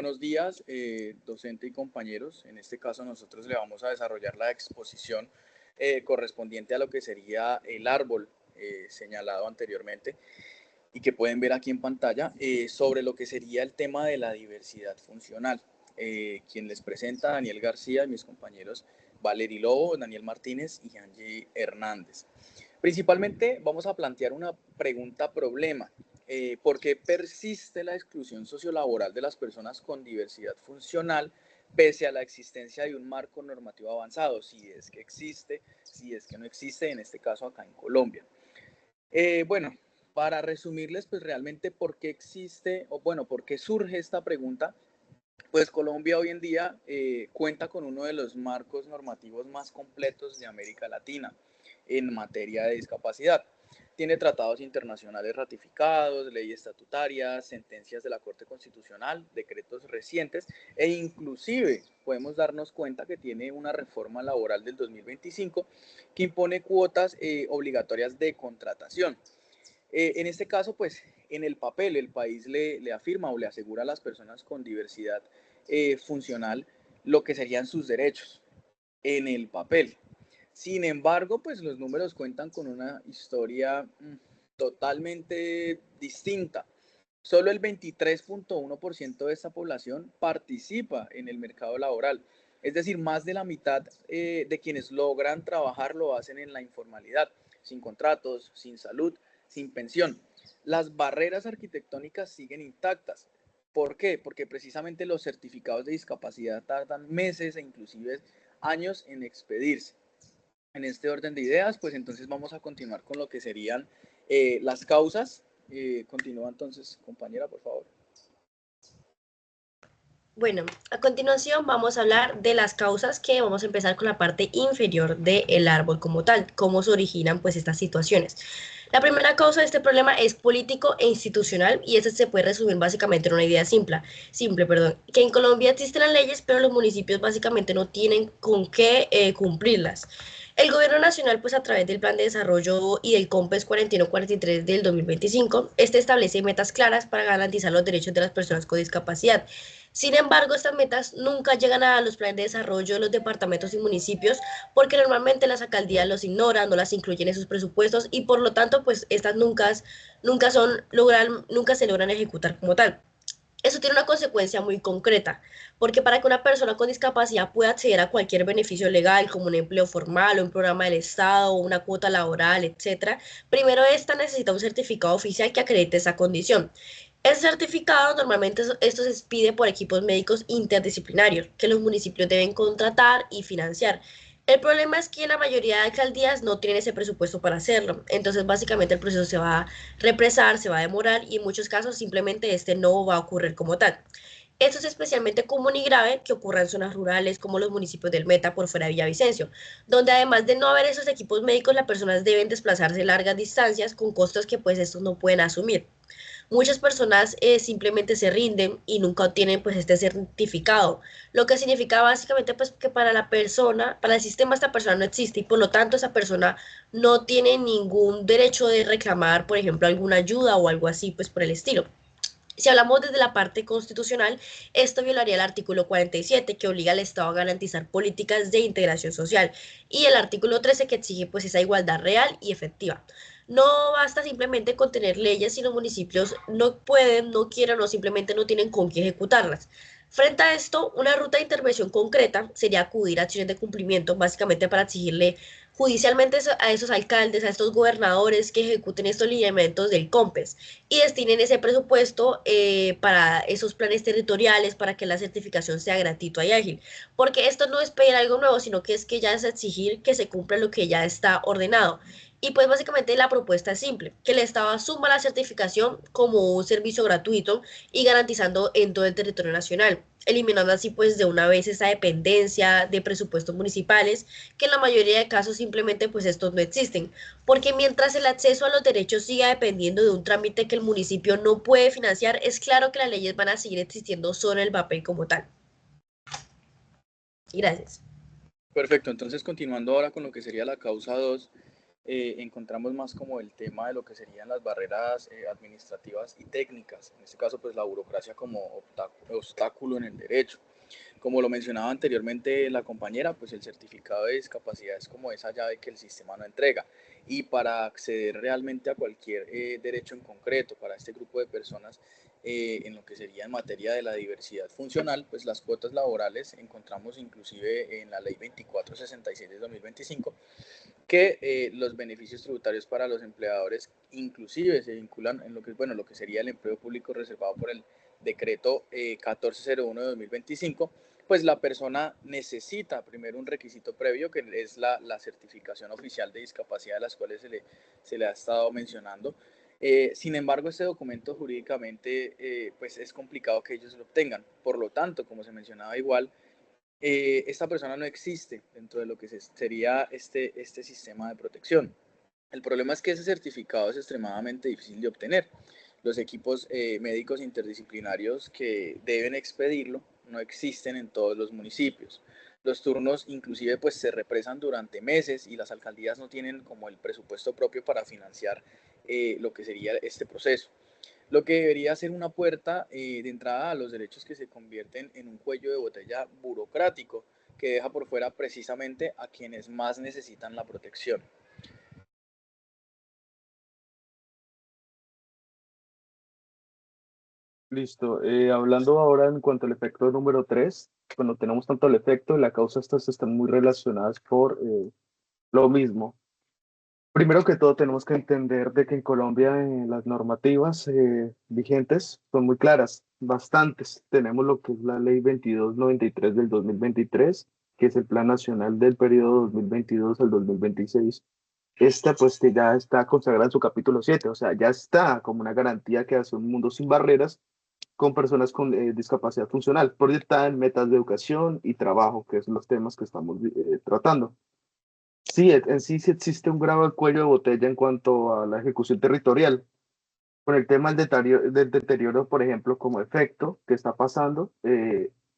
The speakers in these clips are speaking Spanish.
Buenos días, docente y compañeros. En este caso nosotros le vamos a desarrollar la exposición correspondiente a lo que sería el árbol señalado anteriormente y que pueden ver aquí en pantalla sobre lo que sería el tema de la diversidad funcional. Quien les presenta, Daniel García y mis compañeros Valery Lobo, Daniel Martínez y Angie Hernández. Principalmente vamos a plantear una pregunta problema. ¿Por qué persiste la exclusión sociolaboral de las personas con diversidad funcional pese a la existencia de un marco normativo avanzado? Si es que existe, si es que no existe, en este caso acá en Colombia. Bueno, para resumirles, pues realmente por qué existe, o bueno, por qué surge esta pregunta, pues Colombia hoy en día cuenta con uno de los marcos normativos más completos de América Latina en materia de discapacidad. Tiene tratados internacionales ratificados, leyes estatutarias, sentencias de la Corte Constitucional, decretos recientes e inclusive podemos darnos cuenta que tiene una reforma laboral del 2025 que impone cuotas obligatorias de contratación. En este caso, pues en el papel el país le afirma o le asegura a las personas con diversidad funcional lo que serían sus derechos en el papel. Sin embargo, pues los números cuentan con una historia totalmente distinta. Solo el 23.1% de esta población participa en el mercado laboral. Es decir, más de la mitad de quienes logran trabajar lo hacen en la informalidad, sin contratos, sin salud, sin pensión. Las barreras arquitectónicas siguen intactas. ¿Por qué? Porque precisamente los certificados de discapacidad tardan meses e inclusive años en expedirse. En este orden de ideas, pues entonces vamos a continuar con lo que serían las causas. Continúa entonces, compañera, por favor. Bueno, a continuación vamos a hablar de las causas, que vamos a empezar con la parte inferior del árbol como tal, cómo se originan pues estas situaciones. La primera causa de este problema es político e institucional, y este se puede resumir básicamente en una idea simple, que en Colombia existen las leyes, pero los municipios básicamente no tienen con qué cumplirlas. El gobierno nacional, pues a través del Plan de Desarrollo y del COMPES 4143 del 2025, este establece metas claras para garantizar los derechos de las personas con discapacidad. Sin embargo, estas metas nunca llegan a los planes de desarrollo de los departamentos y municipios, porque normalmente las alcaldías los ignoran, no las incluyen en sus presupuestos, y por lo tanto, pues estas nunca se logran ejecutar como tal. Eso tiene una consecuencia muy concreta, porque para que una persona con discapacidad pueda acceder a cualquier beneficio legal, como un empleo formal o un programa del Estado o una cuota laboral, etcétera, primero esta necesita un certificado oficial que acredite esa condición. El certificado normalmente esto se pide por equipos médicos interdisciplinarios que los municipios deben contratar y financiar. El problema es que la mayoría de alcaldías no tienen ese presupuesto para hacerlo, entonces básicamente el proceso se va a represar, se va a demorar, y en muchos casos simplemente este no va a ocurrir como tal. Esto es especialmente común y grave que ocurra en zonas rurales como los municipios del Meta por fuera de Villavicencio, donde además de no haber esos equipos médicos, las personas deben desplazarse largas distancias con costos que pues estos no pueden asumir. Muchas personas simplemente se rinden y nunca obtienen pues este certificado, lo que significa básicamente pues que para la persona, para el sistema, esta persona no existe, y por lo tanto esa persona no tiene ningún derecho de reclamar, por ejemplo, alguna ayuda o algo así pues por el estilo. Si hablamos desde la parte constitucional, esto violaría el artículo 47, que obliga al Estado a garantizar políticas de integración social, y el artículo 13, que exige pues esa igualdad real y efectiva. No basta simplemente con tener leyes si los municipios no pueden, no quieren o simplemente no tienen con qué ejecutarlas. Frente a esto, una ruta de intervención concreta sería acudir a acciones de cumplimiento, básicamente para exigirle judicialmente a esos alcaldes, a estos gobernadores, que ejecuten estos lineamientos del COMPES y destinen ese presupuesto para esos planes territoriales, para que la certificación sea gratuita y ágil. Porque esto no es pedir algo nuevo, sino que es que ya es exigir que se cumpla lo que ya está ordenado. Y pues básicamente la propuesta es simple, que el Estado asuma la certificación como un servicio gratuito y garantizando en todo el territorio nacional, eliminando así pues de una vez esa dependencia de presupuestos municipales, que en la mayoría de casos simplemente pues estos no existen, porque mientras el acceso a los derechos siga dependiendo de un trámite que el municipio no puede financiar, es claro que las leyes van a seguir existiendo solo en el papel como tal. Gracias. Perfecto, entonces continuando ahora con lo que sería la causa 2, encontramos más como el tema de lo que serían las barreras administrativas y técnicas, en este caso pues la burocracia como obstáculo en el derecho. Como lo mencionaba anteriormente la compañera, pues el certificado de discapacidad es como esa llave que el sistema no entrega. Y para acceder realmente a cualquier derecho en concreto para este grupo de personas, en lo que sería en materia de la diversidad funcional, pues las cuotas laborales encontramos inclusive en la ley 2466 de 2025 que los beneficios tributarios para los empleadores inclusive se vinculan en lo que, bueno, lo que sería el empleo público reservado por el decreto 1401 de 2025, pues la persona necesita primero un requisito previo que es la certificación oficial de discapacidad de las cuales se le ha estado mencionando. Sin embargo, este documento jurídicamente pues es complicado que ellos lo obtengan. Por lo tanto, como se mencionaba igual, esta persona no existe dentro de lo que sería este sistema de protección. El problema es que ese certificado es extremadamente difícil de obtener. Los equipos médicos interdisciplinarios que deben expedirlo no existen en todos los municipios. Los turnos inclusive pues se represan durante meses y las alcaldías no tienen como el presupuesto propio para financiar lo que sería este proceso. Lo que debería ser una puerta de entrada a los derechos que se convierten en un cuello de botella burocrático que deja por fuera precisamente a quienes más necesitan la protección. Listo. Hablando ahora en cuanto al efecto número 3, cuando tenemos tanto el efecto y la causa, estas están muy relacionadas por lo mismo. Primero que todo, tenemos que entender de que en Colombia las normativas vigentes son muy claras, bastantes. Tenemos lo que es la Ley 2293 del 2023, que es el Plan Nacional del periodo 2022 al 2026. Esta pues que ya está consagrada en su capítulo 7, o sea, ya está como una garantía que hace un mundo sin barreras con personas con discapacidad funcional, proyectada en metas de educación y trabajo, que son los temas que estamos tratando. Sí, en sí sí existe un grave cuello de botella en cuanto a la ejecución territorial. Con el tema del deterioro, por ejemplo, como efecto que está pasando,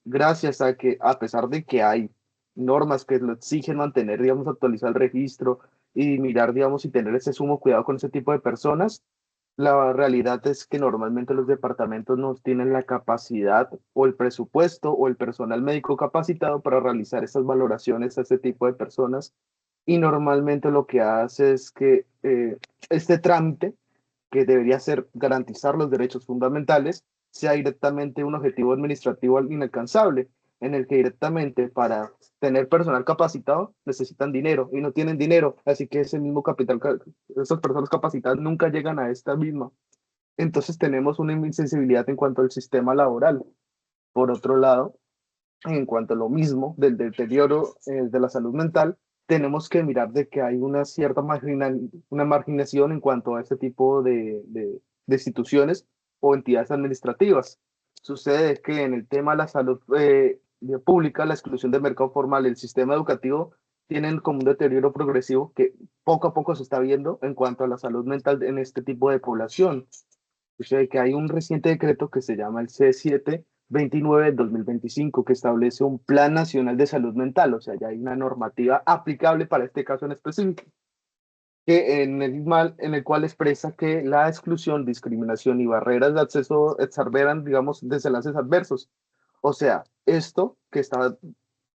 gracias a que, a pesar de que hay normas que lo exigen mantener, digamos, actualizar el registro y mirar, digamos, y tener ese sumo cuidado con ese tipo de personas, la realidad es que normalmente los departamentos no tienen la capacidad o el presupuesto o el personal médico capacitado para realizar esas valoraciones a este tipo de personas y normalmente lo que hace es que este trámite, que debería ser garantizar los derechos fundamentales, sea directamente un objetivo administrativo inalcanzable, en el que directamente para tener personal capacitado necesitan dinero y no tienen dinero, así que ese mismo capital, esas personas capacitadas nunca llegan a esta misma. Entonces tenemos una insensibilidad en cuanto al sistema laboral. Por otro lado, en cuanto a lo mismo del deterioro de la salud mental, tenemos que mirar de que hay una cierta una marginación en cuanto a este tipo de instituciones o entidades administrativas. Sucede que en el tema de la salud pública, la exclusión del mercado formal, el sistema educativo, tienen como un deterioro progresivo que poco a poco se está viendo en cuanto a la salud mental en este tipo de población. Sucede que hay un reciente decreto que se llama el C729 del 2025 que establece un Plan Nacional de Salud Mental, o sea, ya hay una normativa aplicable para este caso en específico, que en el cual expresa que la exclusión, discriminación y barreras de acceso exarberan, digamos, desenlaces adversos. O sea, esto que está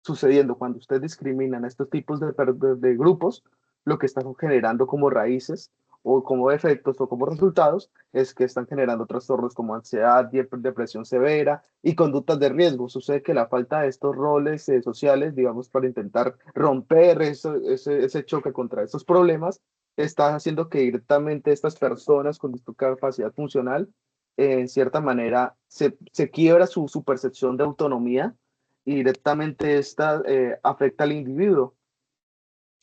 sucediendo cuando usted discrimina a estos tipos de grupos, lo que están generando como raíces o como efectos o como resultados es que están generando trastornos como ansiedad, depresión severa y conductas de riesgo. Sucede que la falta de estos roles sociales, digamos, para intentar romper ese choque contra estos problemas, está haciendo que directamente estas personas con discapacidad funcional, en cierta manera, se quiebra su percepción de autonomía y directamente esta afecta al individuo.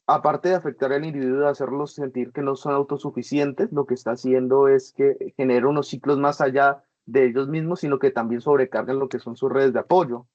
Aparte de afectar al individuo, de hacerlos sentir que no son autosuficientes, lo que está haciendo es que genera unos ciclos más allá de ellos mismos, sino que también sobrecargan lo que son sus redes de apoyo.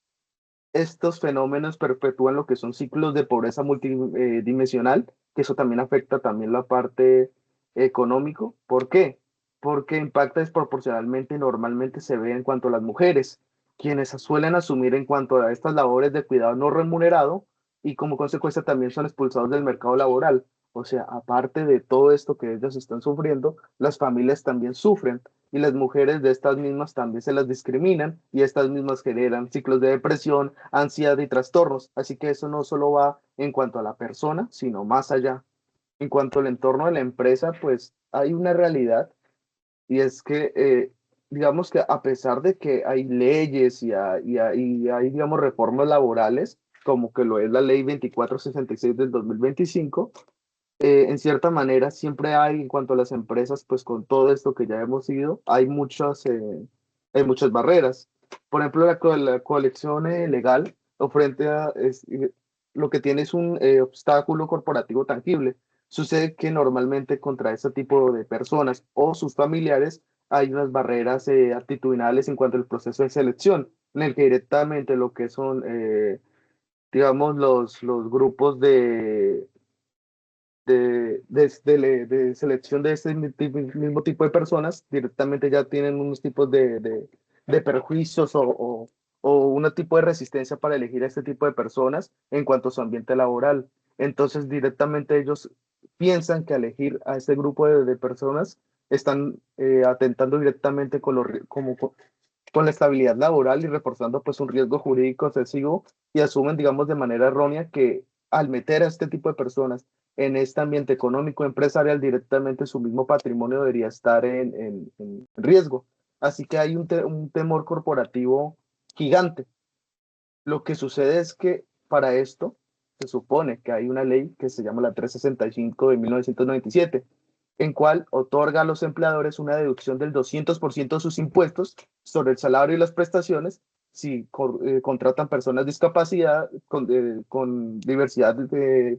Estos fenómenos perpetúan lo que son ciclos de pobreza multidimensional, que eso también afecta también la parte económico. ¿Por qué? Porque impacta desproporcionalmente y normalmente se ve en cuanto a las mujeres, quienes suelen asumir en cuanto a estas labores de cuidado no remunerado y como consecuencia también son expulsados del mercado laboral. O sea, aparte de todo esto que ellos están sufriendo, las familias también sufren y las mujeres de estas mismas también se las discriminan y estas mismas generan ciclos de depresión, ansiedad y trastornos. Así que eso no solo va en cuanto a la persona, sino más allá. En cuanto al entorno de la empresa, pues hay una realidad y es que, digamos que a pesar de que hay leyes y hay, digamos, reformas laborales, como que lo es la ley 2466 del 2025, en cierta manera siempre hay, en cuanto a las empresas, pues con todo esto que ya hemos ido, hay muchas barreras. Por ejemplo, la colección legal lo que tiene es un obstáculo corporativo tangible. Sucede que normalmente contra ese tipo de personas o sus familiares hay unas barreras actitudinales en cuanto al proceso de selección, en el que directamente lo que son, digamos, los grupos de selección de este mismo tipo de personas directamente ya tienen unos tipos de perjuicios o un tipo de resistencia para elegir a este tipo de personas en cuanto a su ambiente laboral. Entonces, directamente ellos piensan que al elegir a este grupo de personas están atentando directamente con la estabilidad laboral y reforzando pues un riesgo jurídico excesivo y asumen, digamos, de manera errónea que al meter a este tipo de personas en este ambiente económico empresarial directamente su mismo patrimonio debería estar en riesgo. Así que hay un temor corporativo gigante. Lo que sucede es que para esto se supone que hay una ley que se llama la 365 de 1997, en cual otorga a los empleadores una deducción del 200% de sus impuestos sobre el salario y las prestaciones si contratan personas discapacidad con diversidad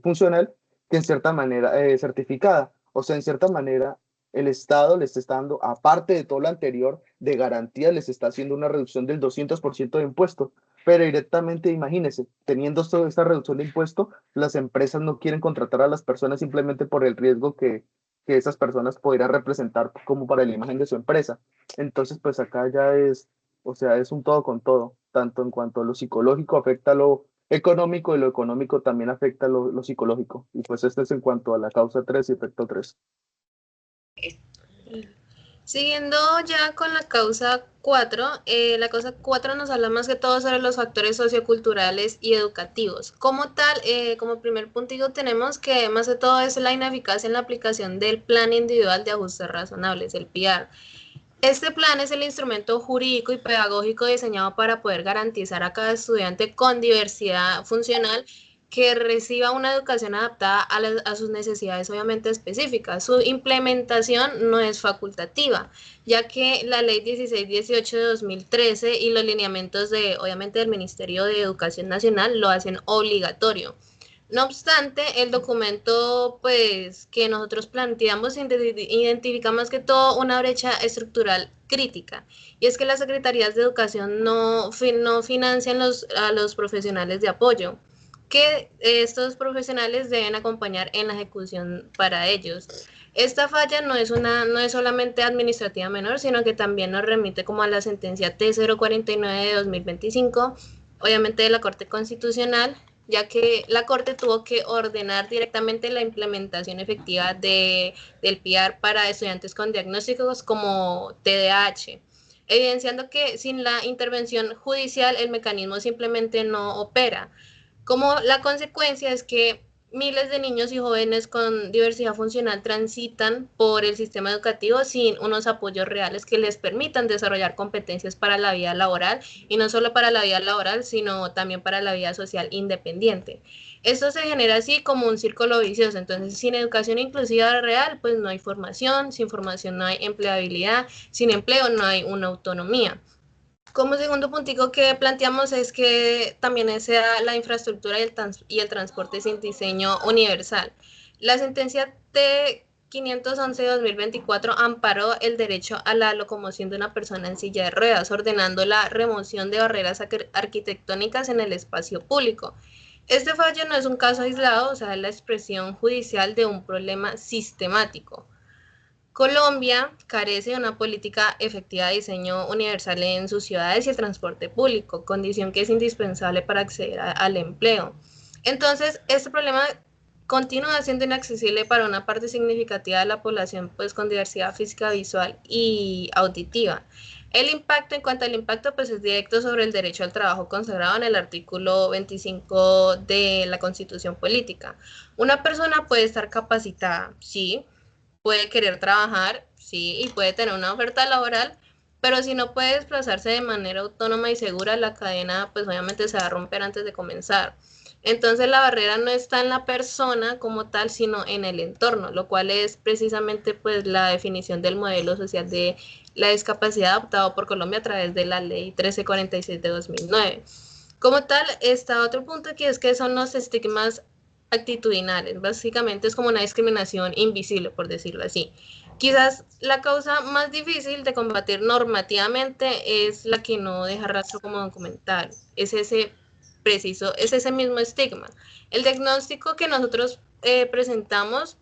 funcional que en cierta manera certificada. O sea, en cierta manera el Estado les está dando, aparte de todo lo anterior, de garantía, les está haciendo una reducción del 200% de impuestos. Pero directamente, imagínense, teniendo esta reducción de impuesto, las empresas no quieren contratar a las personas simplemente por el riesgo que esas personas podrían representar como para la imagen de su empresa. Entonces, pues acá ya es, o sea, es un todo con todo, tanto en cuanto a lo psicológico afecta a lo económico y lo económico también afecta a lo psicológico. Y pues este es en cuanto a la causa 3 y efecto 3. Siguiendo ya con la causa 4, la causa 4 nos habla más que todo sobre los factores socioculturales y educativos. Como tal, como primer puntito tenemos que más de todo es la ineficacia en la aplicación del Plan Individual de Ajustes Razonables, el PIAR. Este plan es el instrumento jurídico y pedagógico diseñado para poder garantizar a cada estudiante con diversidad funcional que reciba una educación adaptada a sus necesidades obviamente específicas. Su implementación no es facultativa, ya que la ley 1618 de 2013 y los lineamientos obviamente del Ministerio de Educación Nacional lo hacen obligatorio. No obstante, el documento pues, que nosotros planteamos identifica más que todo una brecha estructural crítica, y es que las secretarías de educación no financian a los profesionales de apoyo, que estos profesionales deben acompañar en la ejecución para ellos. Esta falla no es solamente administrativa menor, sino que también nos remite como a la sentencia T049 de 2025, obviamente de la Corte Constitucional, ya que la Corte tuvo que ordenar directamente la implementación efectiva del PIAR para estudiantes con diagnósticos como TDAH, evidenciando que sin la intervención judicial el mecanismo simplemente no opera. Como la consecuencia es que miles de niños y jóvenes con diversidad funcional transitan por el sistema educativo sin unos apoyos reales que les permitan desarrollar competencias para la vida laboral, y no solo para la vida laboral, sino también para la vida social independiente. Esto se genera así como un círculo vicioso. Entonces, sin educación inclusiva real, pues no hay formación, sin formación no hay empleabilidad, sin empleo no hay una autonomía. Como segundo puntico que planteamos es que también sea la infraestructura y el transporte sin diseño universal. La sentencia T511 de 2024 amparó el derecho a la locomoción de una persona en silla de ruedas, ordenando la remoción de barreras arquitectónicas en el espacio público. Este fallo no es un caso aislado, o sea, es la expresión judicial de un problema sistemático. Colombia carece de una política efectiva de diseño universal en sus ciudades y el transporte público, condición que es indispensable para acceder al empleo. Entonces, este problema continúa siendo inaccesible para una parte significativa de la población, pues con diversidad física, visual y auditiva. El impacto, en cuanto al impacto, pues es directo sobre el derecho al trabajo consagrado en el artículo 25 de la Constitución Política. Una persona puede estar capacitada, sí, puede querer trabajar, sí, y puede tener una oferta laboral, pero si no puede desplazarse de manera autónoma y segura, la cadena pues obviamente se va a romper antes de comenzar. Entonces la barrera no está en la persona como tal, sino en el entorno, lo cual es precisamente pues la definición del modelo social de la discapacidad adoptado por Colombia a través de la ley 1346 de 2009. Como tal, está otro punto que es que son los estigmas actitudinales. Básicamente es como una discriminación invisible, por decirlo así. Quizás la causa más difícil de combatir normativamente es la que no deja rastro como documental. Es ese mismo estigma. El diagnóstico que nosotros presentamos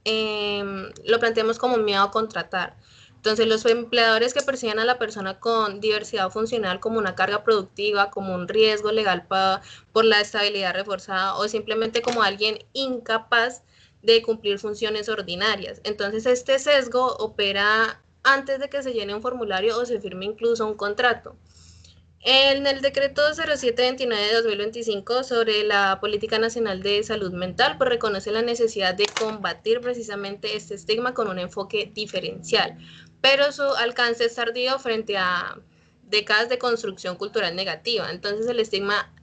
lo planteamos como miedo a contratar. Entonces, los empleadores que perciben a la persona con diversidad funcional como una carga productiva, como un riesgo legal por la estabilidad reforzada o simplemente como alguien incapaz de cumplir funciones ordinarias. Entonces, este sesgo opera antes de que se llene un formulario o se firme incluso un contrato. En el decreto 0729 de 2025 sobre la Política Nacional de Salud Mental, pues reconoce la necesidad de combatir precisamente este estigma con un enfoque diferencial, pero su alcance es tardío frente a décadas de construcción cultural negativa. Entonces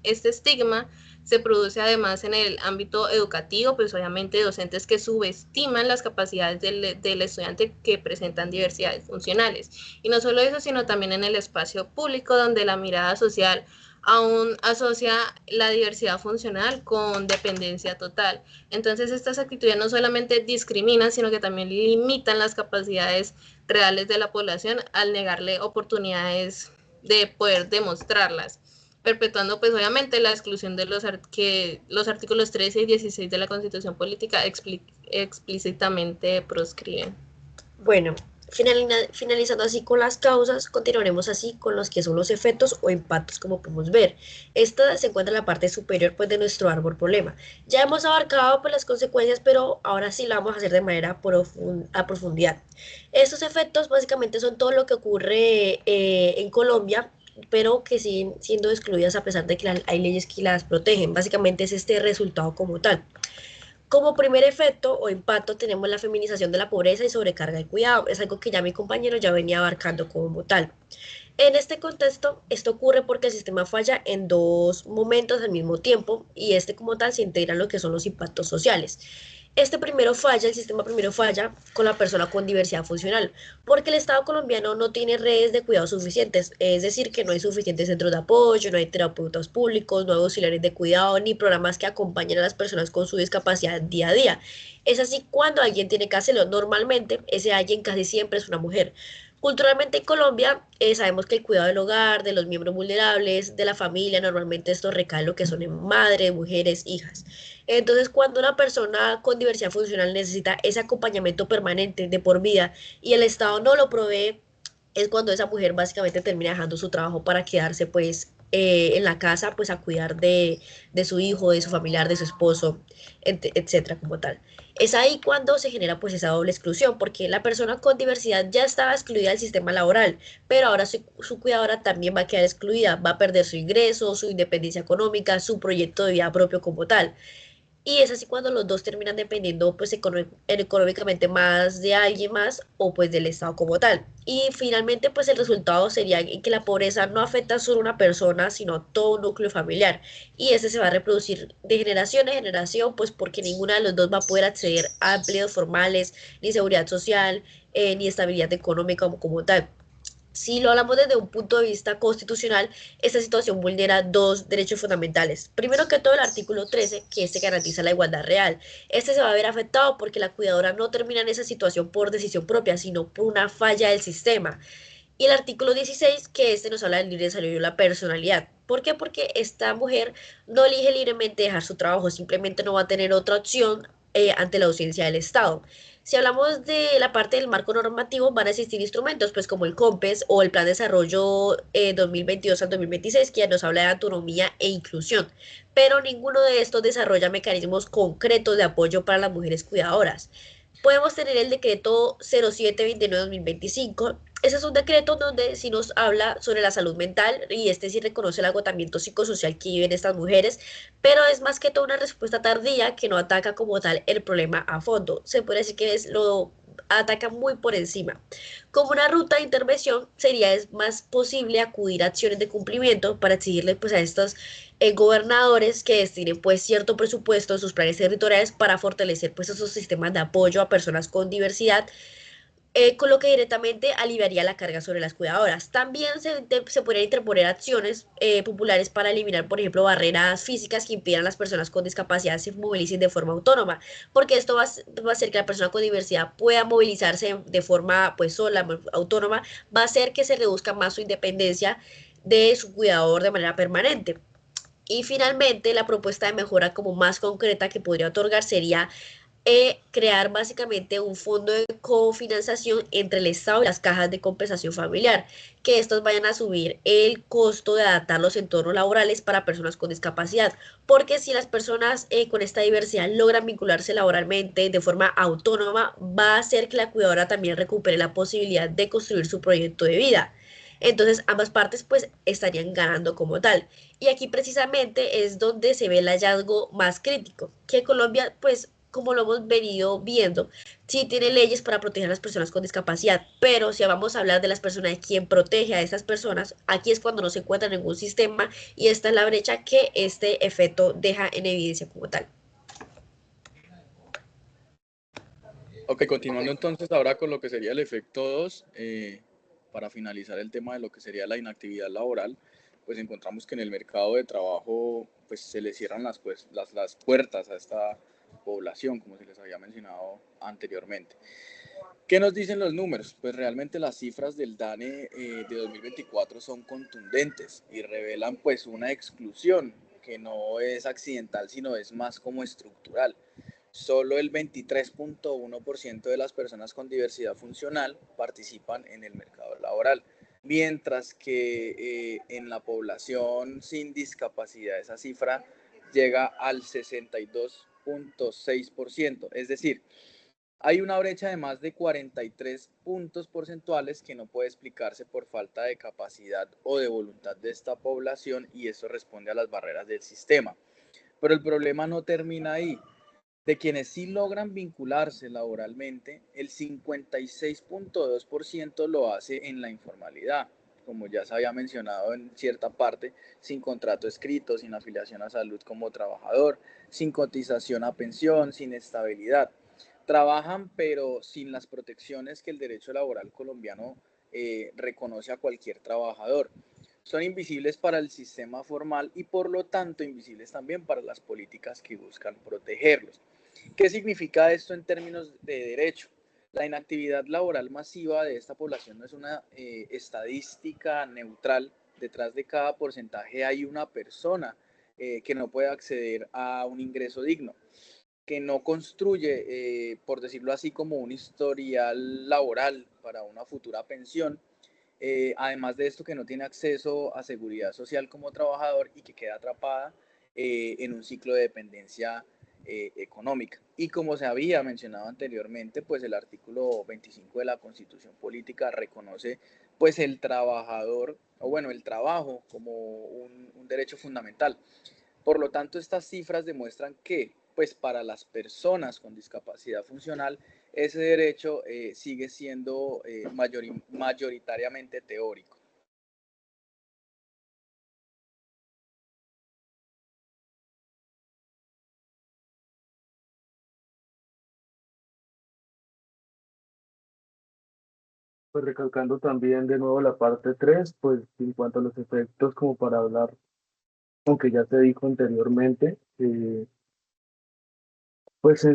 este estigma se produce además en el ámbito educativo, pues obviamente docentes que subestiman las capacidades del estudiante que presentan diversidades funcionales. Y no solo eso, sino también en el espacio público, donde la mirada social aún asocia la diversidad funcional con dependencia total. Entonces estas actitudes no solamente discriminan, sino que también limitan las capacidades reales de la población al negarle oportunidades de poder demostrarlas, perpetuando pues obviamente la exclusión de que los artículos 13 y 16 de la Constitución Política explícitamente proscriben. Bueno, finalizando así con las causas, continuaremos así con los que son los efectos o impactos, como podemos ver. Esta se encuentra en la parte superior pues, de nuestro árbol problema. Ya hemos abarcado pues, las consecuencias, pero ahora sí lo vamos a hacer de manera a profundidad. Estos efectos básicamente son todo lo que ocurre en Colombia, pero que siguen siendo excluidas a pesar de que hay leyes que las protegen. Básicamente es este resultado como tal. Como primer efecto o impacto tenemos la feminización de la pobreza y sobrecarga de cuidado. Es algo que ya mi compañero ya venía abarcando como tal. En este contexto, esto ocurre porque el sistema falla en dos momentos al mismo tiempo y este como tal se integra en lo que son los impactos sociales. El sistema primero falla con la persona con diversidad funcional, porque el Estado colombiano no tiene redes de cuidado suficientes, es decir, que no hay suficientes centros de apoyo, no hay terapeutas públicos, no hay auxiliares de cuidado, ni programas que acompañen a las personas con su discapacidad día a día. Es así cuando alguien tiene que hacerlo. Normalmente, ese alguien casi siempre es una mujer. Culturalmente en Colombia sabemos que el cuidado del hogar, de los miembros vulnerables, de la familia, normalmente esto recae en lo que son en madres, mujeres, hijas. Entonces, cuando una persona con diversidad funcional necesita ese acompañamiento permanente de por vida y el Estado no lo provee, es cuando esa mujer básicamente termina dejando su trabajo para quedarse pues en la casa pues a cuidar de su hijo, de su familiar, de su esposo, etcétera como tal. Es ahí cuando se genera pues esa doble exclusión, porque la persona con diversidad ya estaba excluida del sistema laboral, pero ahora su cuidadora también va a quedar excluida, va a perder su ingreso, su independencia económica, su proyecto de vida propio como tal. Y es así cuando los dos terminan dependiendo pues económicamente más de alguien más o pues del Estado como tal. Y finalmente pues el resultado sería en que la pobreza no afecta solo a una persona, sino todo un núcleo familiar. Y ese se va a reproducir de generación en generación pues porque ninguna de los dos va a poder acceder a empleos formales, ni seguridad social, ni estabilidad económica como tal. Si lo hablamos desde un punto de vista constitucional, esta situación vulnera dos derechos fundamentales. Primero que todo, el artículo 13, que este garantiza la igualdad real. Este se va a ver afectado porque la cuidadora no termina en esa situación por decisión propia, sino por una falla del sistema. Y el artículo 16, que este nos habla del libre desarrollo de la personalidad. ¿Por qué? Porque esta mujer no elige libremente dejar su trabajo, simplemente no va a tener otra opción ante la ausencia del Estado. Si hablamos de la parte del marco normativo, van a existir instrumentos, pues como el COMPES o el Plan de Desarrollo 2022 al 2026, que ya nos habla de autonomía e inclusión, pero ninguno de estos desarrolla mecanismos concretos de apoyo para las mujeres cuidadoras. Podemos tener el decreto 0729-2025. Ese es un decreto donde sí nos habla sobre la salud mental y este sí reconoce el agotamiento psicosocial que viven estas mujeres, pero es más que todo una respuesta tardía que no ataca como tal el problema a fondo. Se puede decir que lo ataca muy por encima. Como una ruta de intervención sería es más posible acudir a acciones de cumplimiento para exigirle pues a estos gobernadores que destinen pues cierto presupuesto en sus planes territoriales para fortalecer pues esos sistemas de apoyo a personas con diversidad, con lo que directamente aliviaría la carga sobre las cuidadoras. También se podrían interponer acciones populares para eliminar, por ejemplo, barreras físicas que impidan a las personas con discapacidad se movilicen de forma autónoma, porque esto va a hacer que la persona con diversidad pueda movilizarse de forma pues sola, autónoma, va a hacer que se reduzca más su independencia de su cuidador de manera permanente. Y finalmente, la propuesta de mejora como más concreta que podría otorgar sería crear básicamente un fondo de cofinanciación entre el Estado y las cajas de compensación familiar, que estos vayan a subir el costo de adaptar los entornos laborales para personas con discapacidad, porque si las personas con esta diversidad logran vincularse laboralmente de forma autónoma, va a hacer que la cuidadora también recupere la posibilidad de construir su proyecto de vida. Entonces ambas partes pues estarían ganando como tal. Y aquí precisamente es donde se ve el hallazgo más crítico, que Colombia pues como lo hemos venido viendo, sí tiene leyes para proteger a las personas con discapacidad, pero si vamos a hablar de las personas, quién protege a esas personas, aquí es cuando no se encuentra ningún sistema y esta es la brecha que este efecto deja en evidencia como tal. Ok, continuando entonces ahora con lo que sería el efecto 2, para finalizar el tema de lo que sería la inactividad laboral, pues encontramos que en el mercado de trabajo pues se le cierran las puertas a esta población, como se les había mencionado anteriormente. ¿Qué nos dicen los números? Pues realmente las cifras del DANE de 2024 son contundentes y revelan pues una exclusión que no es accidental, sino es más como estructural. Solo el 23.1% de las personas con diversidad funcional participan en el mercado laboral, mientras que en la población sin discapacidad esa cifra llega al 62.6%. Es decir, hay una brecha de más de 43 puntos porcentuales que no puede explicarse por falta de capacidad o de voluntad de esta población y eso responde a las barreras del sistema. Pero el problema no termina ahí. De quienes sí logran vincularse laboralmente, el 56.2% lo hace en la informalidad, como ya se había mencionado en cierta parte, sin contrato escrito, sin afiliación a salud como trabajador, sin cotización a pensión, sin estabilidad. Trabajan pero sin las protecciones que el derecho laboral colombiano reconoce a cualquier trabajador. Son invisibles para el sistema formal y por lo tanto invisibles también para las políticas que buscan protegerlos. ¿Qué significa esto en términos de derecho? La inactividad laboral masiva de esta población no es una estadística neutral. Detrás de cada porcentaje hay una persona que no puede acceder a un ingreso digno, que no construye, por decirlo así, como un historial laboral para una futura pensión. Además de esto, que no tiene acceso a seguridad social como trabajador y que queda atrapada en un ciclo de dependencia económica. Y como se había mencionado anteriormente, pues el artículo 25 de la Constitución Política reconoce pues el trabajador, o bueno, el trabajo como un derecho fundamental. Por lo tanto, estas cifras demuestran que pues para las personas con discapacidad funcional ese derecho sigue siendo mayoritariamente teórico. Pues recalcando también de nuevo la parte 3 pues en cuanto a los efectos, como para hablar, aunque ya te dijo anteriormente, pues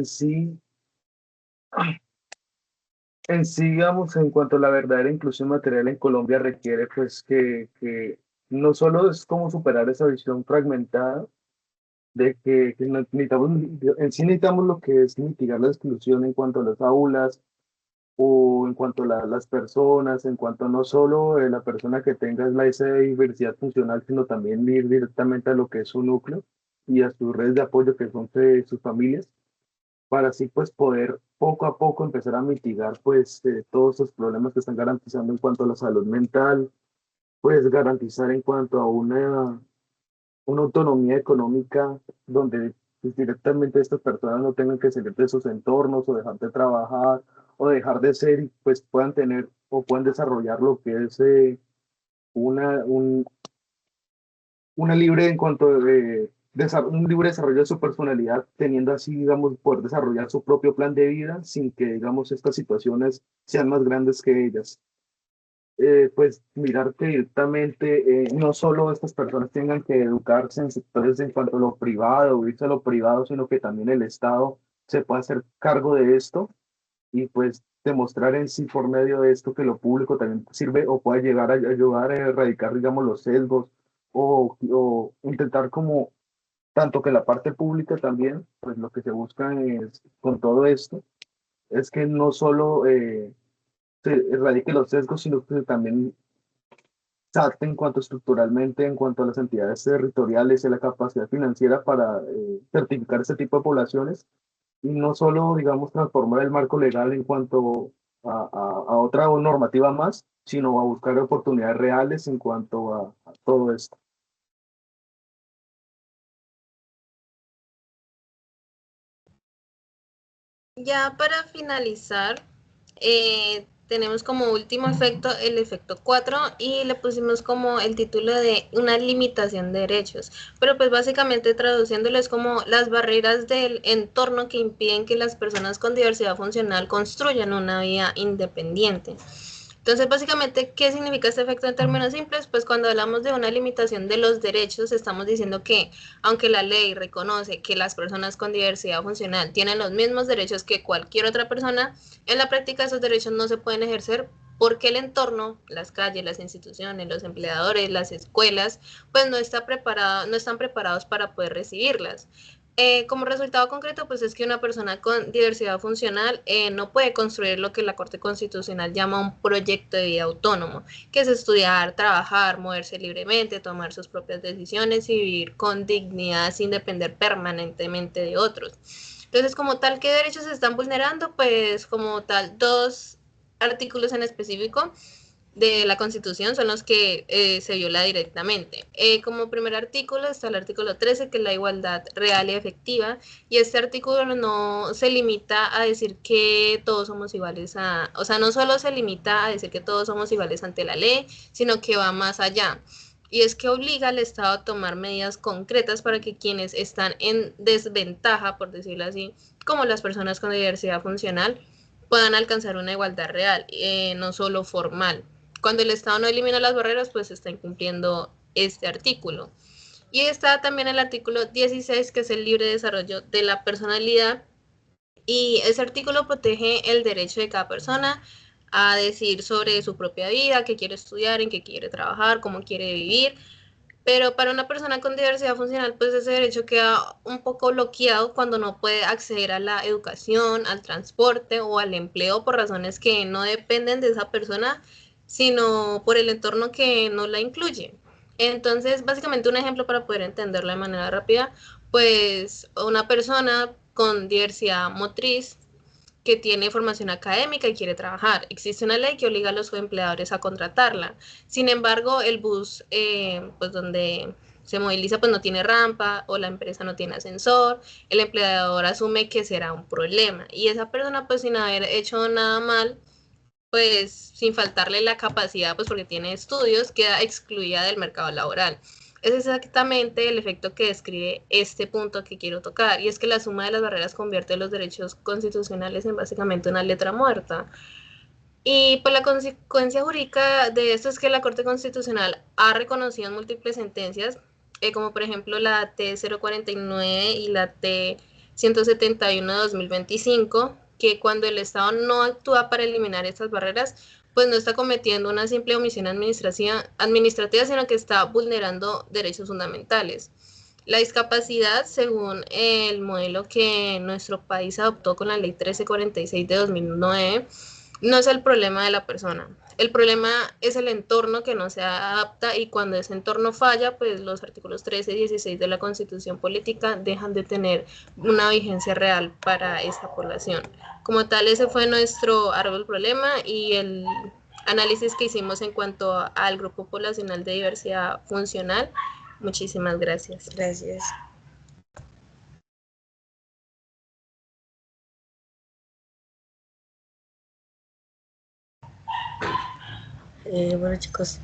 digamos, en cuanto a la verdadera inclusión material en Colombia requiere pues que no solo es como superar esa visión fragmentada de que necesitamos, en sí necesitamos lo que es mitigar la exclusión en cuanto a las aulas o en cuanto a las personas, en cuanto a no solo la persona que tenga esa diversidad funcional, sino también ir directamente a lo que es su núcleo y a sus redes de apoyo que son sus familias, para así pues poder poco a poco empezar a mitigar pues todos esos problemas que están garantizando en cuanto a la salud mental, pues garantizar en cuanto a una autonomía económica donde pues, directamente estas personas no tengan que salir de sus entornos o dejar de trabajar o dejar de ser y pues puedan tener o puedan desarrollar lo que es una, un, una libre en cuanto un libre desarrollo de su personalidad, teniendo así, digamos, poder desarrollar su propio plan de vida sin que, digamos, estas situaciones sean más grandes que ellas. Pues mirar que directamente no solo estas personas tengan que educarse en sectores en cuanto a lo privado, irse a lo privado, sino que también el Estado se pueda hacer cargo de esto y pues demostrar en sí por medio de esto que lo público también sirve o puede llegar a ayudar a erradicar, digamos, los sesgos o intentar como tanto que la parte pública también, pues lo que se busca es con todo esto es que no solo se erradique los sesgos, sino que también SAT en cuanto estructuralmente, en cuanto a las entidades territoriales y la capacidad financiera para certificar este tipo de poblaciones y no solo, digamos, transformar el marco legal en cuanto a otra normativa más, sino a buscar oportunidades reales en cuanto a todo esto. Ya para finalizar, tenemos como último efecto el efecto 4 y le pusimos como el título de una limitación de derechos, pero pues básicamente traduciéndolo es como las barreras del entorno que impiden que las personas con diversidad funcional construyan una vida independiente. Entonces, básicamente, ¿qué significa este efecto en términos simples? Pues cuando hablamos de una limitación de los derechos, estamos diciendo que, aunque la ley reconoce que las personas con diversidad funcional tienen los mismos derechos que cualquier otra persona, en la práctica esos derechos no se pueden ejercer porque el entorno, las calles, las instituciones, los empleadores, las escuelas, pues no están preparados para poder recibirlas. Como resultado concreto, pues es que una persona con diversidad funcional no puede construir lo que la Corte Constitucional llama un proyecto de vida autónomo, que es estudiar, trabajar, moverse libremente, tomar sus propias decisiones y vivir con dignidad sin depender permanentemente de otros. Entonces, como tal, ¿qué derechos se están vulnerando? Pues como tal, dos artículos en específico de la Constitución son los que se viola directamente. Como primer artículo está el artículo 13, que es la igualdad real y efectiva, y este artículo no se limita a decir que todos somos iguales o sea, no solo se limita a decir que todos somos iguales ante la ley, sino que va más allá. Y es que obliga al Estado a tomar medidas concretas para que quienes están en desventaja, por decirlo así, como las personas con diversidad funcional, puedan alcanzar una igualdad real, no solo formal. Cuando el Estado no elimina las barreras, pues se está incumpliendo este artículo. Y está también el artículo 16, que es el libre desarrollo de la personalidad. Y ese artículo protege el derecho de cada persona a decidir sobre su propia vida, qué quiere estudiar, en qué quiere trabajar, cómo quiere vivir. Pero para una persona con diversidad funcional, pues ese derecho queda un poco bloqueado cuando no puede acceder a la educación, al transporte o al empleo por razones que no dependen de esa persona, sino por el entorno que no la incluye. Entonces, básicamente un ejemplo para poder entenderlo de manera rápida, pues una persona con diversidad motriz que tiene formación académica y quiere trabajar. Existe una ley que obliga a los empleadores a contratarla. Sin embargo, el bus, pues donde se moviliza, pues no tiene rampa o la empresa no tiene ascensor, el empleador asume que será un problema y esa persona, pues sin haber hecho nada mal, pues sin faltarle la capacidad, pues porque tiene estudios, queda excluida del mercado laboral. Es exactamente el efecto que describe este punto que quiero tocar, y es que la suma de las barreras convierte los derechos constitucionales en básicamente una letra muerta. Y pues la consecuencia jurídica de esto es que la Corte Constitucional ha reconocido en múltiples sentencias, como por ejemplo la T049 y la T171 de 2025, que cuando el Estado no actúa para eliminar estas barreras, pues no está cometiendo una simple omisión administrativa, sino que está vulnerando derechos fundamentales. La discapacidad, según el modelo que nuestro país adoptó con la Ley 1346 de 2009, no es el problema de la persona. El problema es el entorno que no se adapta, y cuando ese entorno falla, pues los artículos 13 y 16 de la Constitución Política dejan de tener una vigencia real para esta población. Como tal, ese fue nuestro árbol problema y el análisis que hicimos en cuanto al grupo poblacional de diversidad funcional. Muchísimas gracias. Gracias. Bueno, chicos,